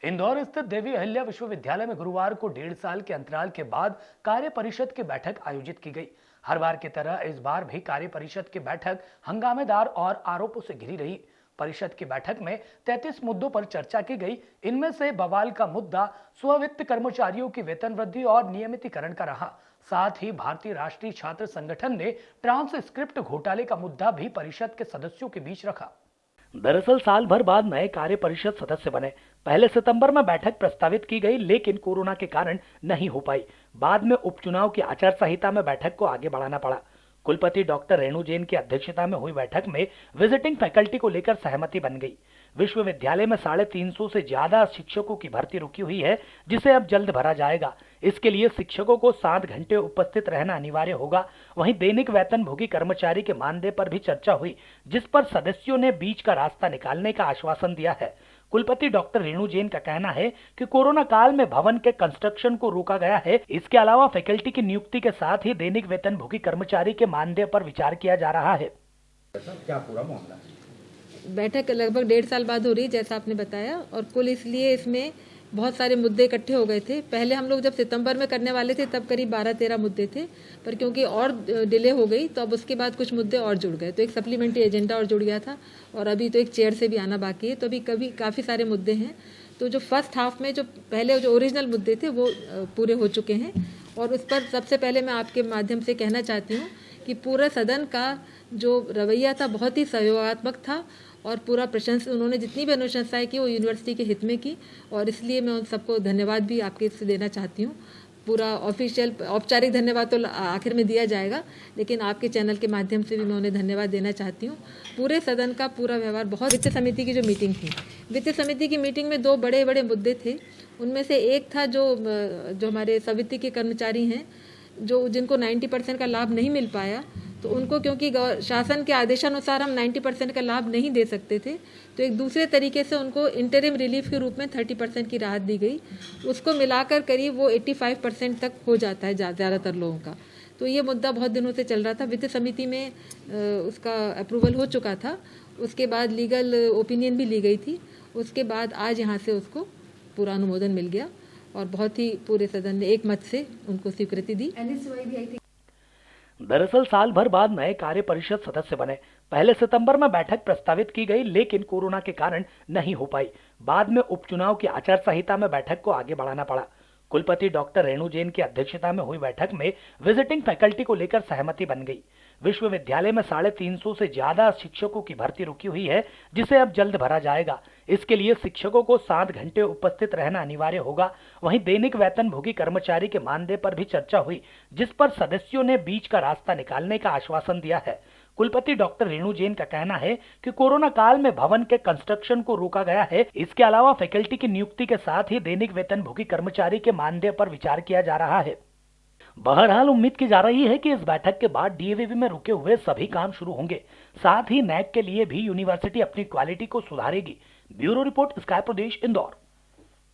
इंदौर स्थित देवी अहिल्या विश्वविद्यालय में गुरुवार को 1.5 साल के अंतराल के बाद कार्य परिषद की बैठक आयोजित की गई। हर बार की तरह इस बार भी कार्य परिषद की बैठक हंगामेदार और आरोपों से घिरी रही। परिषद की बैठक में 33 मुद्दों पर चर्चा की गई। इनमें से बवाल का मुद्दा स्ववित्त कर्मचारियों की वेतन वृद्धि और नियमितीकरण का रहा। साथ ही भारतीय राष्ट्रीय छात्र संगठन ने ट्रांसक्रिप्ट घोटाले का मुद्दा भी परिषद के सदस्यों के बीच रखा। दरअसल साल भर बाद नए कार्य परिषद सदस्य बने। पहले सितंबर में बैठक प्रस्तावित की गई, लेकिन कोरोना के कारण नहीं हो पाई। बाद में उपचुनाव की आचार संहिता में बैठक को आगे बढ़ाना पड़ा। कुलपति डॉक्टर रेणु जैन की अध्यक्षता में हुई बैठक में विजिटिंग फैकल्टी को लेकर सहमति बन गई। विश्वविद्यालय में 350 से ज्यादा शिक्षकों की भर्ती रुकी हुई है, जिसे अब जल्द भरा जाएगा। इसके लिए शिक्षकों को 7 घंटे उपस्थित रहना अनिवार्य होगा। वहीं दैनिक वेतनभोगी कर्मचारी के मानदेय पर भी चर्चा हुई, जिस पर सदस्यों ने बीच का रास्ता निकालने का आश्वासन दिया है। कुलपति डॉक्टर रेणु जैन का कहना है कि कोरोना काल में भवन के कंस्ट्रक्शन को रोका गया है। इसके अलावा फैकल्टी की नियुक्ति के साथ ही दैनिक वेतनभोगी कर्मचारी के मानदेय पर विचार किया जा रहा है। क्या पूरा मामला है? बैठक लगभग 1.5 साल बाद हो रही, जैसा आपने बताया, और कुल इसलिए इसमें बहुत सारे मुद्दे इकट्ठे हो गए थे। पहले हम लोग जब सितंबर में करने वाले थे तब करीब 12-13 मुद्दे थे, पर क्योंकि और डिले हो गई तो अब उसके बाद कुछ मुद्दे और जुड़ गए, तो एक सप्लीमेंट्री एजेंडा और जुड़ गया था, और अभी तो एक चेयर से भी आना बाकी है, तो अभी काफ़ी सारे मुद्दे हैं। तो जो फर्स्ट हाफ में जो पहले जो ओरिजिनल मुद्दे थे वो पूरे हो चुके हैं, और उस पर सबसे पहले मैं आपके माध्यम से कहना चाहती हूँ कि पूरे सदन का जो रवैया था बहुत ही सहयोगात्मक था, और पूरा प्रशंसा, उन्होंने जितनी भी अनुशंसाएं की वो यूनिवर्सिटी के हित में की, और इसलिए मैं उन सबको धन्यवाद भी आपके से देना चाहती हूँ। पूरा औपचारिक धन्यवाद तो आखिर में दिया जाएगा, लेकिन आपके चैनल के माध्यम से भी मैं उन्हें धन्यवाद देना चाहती हूँ। पूरे सदन का पूरा व्यवहार बहुत। वित्त समिति की जो मीटिंग थी, वित्त समिति की मीटिंग में 2 बड़े बड़े मुद्दे थे। उनमें से एक था जो हमारे समिति के कर्मचारी हैं जिनको 90% का लाभ नहीं मिल पाया, तो उनको, क्योंकि शासन के आदेशानुसार हम 90% का लाभ नहीं दे सकते थे, तो एक दूसरे तरीके से उनको इंटरिम रिलीफ के रूप में 30% की राहत दी गई। उसको मिलाकर करीब वो 85% तक हो जाता है ज़्यादातर लोगों का। तो ये मुद्दा बहुत दिनों से चल रहा था। वित्त समिति में उसका अप्रूवल हो चुका था, उसके बाद लीगल ओपिनियन भी ली गई थी, उसके बाद आज यहाँ से उसको पूरा अनुमोदन मिल गया, और बहुत ही पूरे सदन ने एक मत से उनको स्वीकृति दी। दरअसल साल भर बाद नए कार्य परिषद सदस्य बने। पहले सितंबर में बैठक प्रस्तावित की गई, लेकिन कोरोना के कारण नहीं हो पाई। बाद में उपचुनाव की आचार संहिता में बैठक को आगे बढ़ाना पड़ा। कुलपति डॉक्टर रेणु जैन की अध्यक्षता में हुई बैठक में विजिटिंग फैकल्टी को लेकर सहमति बन गई। विश्वविद्यालय में 350 से ज्यादा शिक्षकों की भर्ती रुकी हुई है, जिसे अब जल्द भरा जाएगा। इसके लिए शिक्षकों को 7 घंटे उपस्थित रहना अनिवार्य होगा। वहीं दैनिक वेतनभोगी कर्मचारी के मानदेय पर भी चर्चा हुई, जिस पर सदस्यों ने बीच का रास्ता निकालने का आश्वासन दिया है। कुलपति डॉक्टर रेणु जैन का कहना है कि कोरोना काल में भवन के कंस्ट्रक्शन को रोका गया है। इसके अलावा फैकल्टी की नियुक्ति के साथ ही दैनिक वेतनभोगी कर्मचारी के मानदेय पर विचार किया जा रहा है। बहरहाल उम्मीद की जा रही है कि इस बैठक के बाद डीएवीवी में रुके हुए सभी काम शुरू होंगे। साथ ही नैक के लिए भी यूनिवर्सिटी अपनी क्वालिटी को सुधारेगी। ब्यूरो रिपोर्ट, स्काई प्रदेश, इंदौर।